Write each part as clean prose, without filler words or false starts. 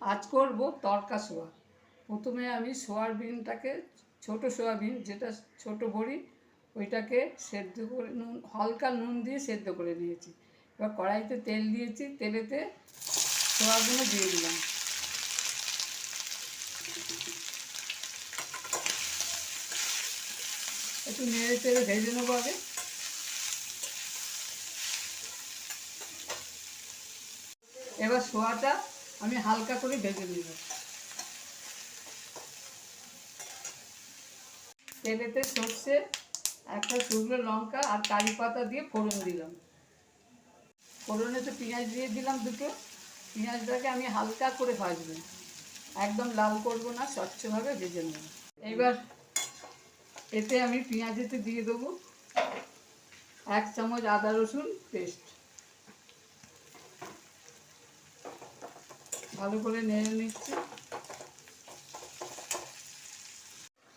আজ করব তড়কা সোয়া। প্রথমে আমি সোয়াবিনটাকে, ছোট সোয়াবিন যেটা ছোট বড়ি, ওইটাকে সেদ্ধ করে হালকা নুন দিয়ে সেদ্ধ করে নিয়েছি। এবার কড়াইতে তেল দিয়েছি, তেলেতে সোয়াগুলো দিয়ে দিলাম। একটু নেড়ে চেড়ে ভেজে নেবো আগে। এবার সোয়াটা আমি হালকা করে ভেজে নেব। তেলেতে সর্ষে, একটা শুকনো লঙ্কা আর কারি পাতা দিয়ে ফোড়ন দিলাম। ফোড়নেতে পেঁয়াজ দিয়ে দিলাম দুটো। পেঁয়াজটাকে আমি হালকা করে ভাজবো, একদম লাল করব না, স্বচ্ছভাবে ভেজে নেব। এইবার এতে আমি পেঁয়াজেতে দিয়ে দেবো 1 চামচ আদা রসুন পেস্ট। ভালো করে নেড়ে নিচ্ছি।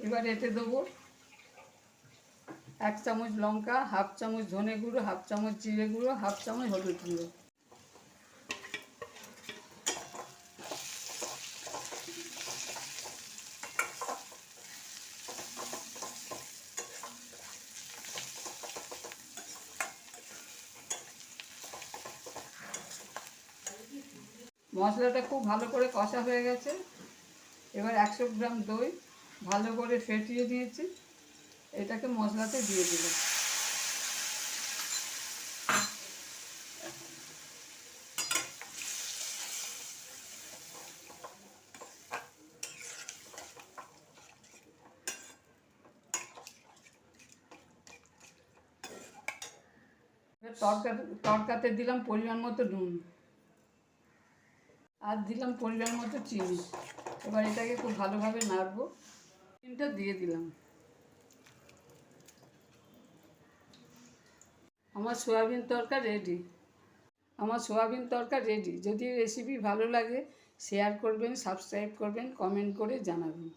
এবার এতে দেবো 1 চামচ লঙ্কা, 1/2 চামচ ধনে গুঁড়ো, 1/2 চামচ জিরে গুঁড়ো, 1/2 চামচ হলুদ গুঁড়ো। মশলাটা খুব ভালো করে কষা হয়ে গেছে। এবার 100 গ্রাম দই ভালো করে ফেটিয়ে নিয়েছি, এটাকে মশলাতে দিয়ে দিল। তরকাতে দিলাম পরিমাণ মতো নুন আর দিলাম পরিমাণ মতো চিনি। এবার এটাকে খুব ভালোভাবে নাড়বো। চিনিটা দিয়ে দিলাম। আমার সয়াবিন তরকা রেডি। যদি রেসিপি ভালো লাগে শেয়ার করবেন, সাবস্ক্রাইব করবেন, কমেন্ট করে জানাবেন।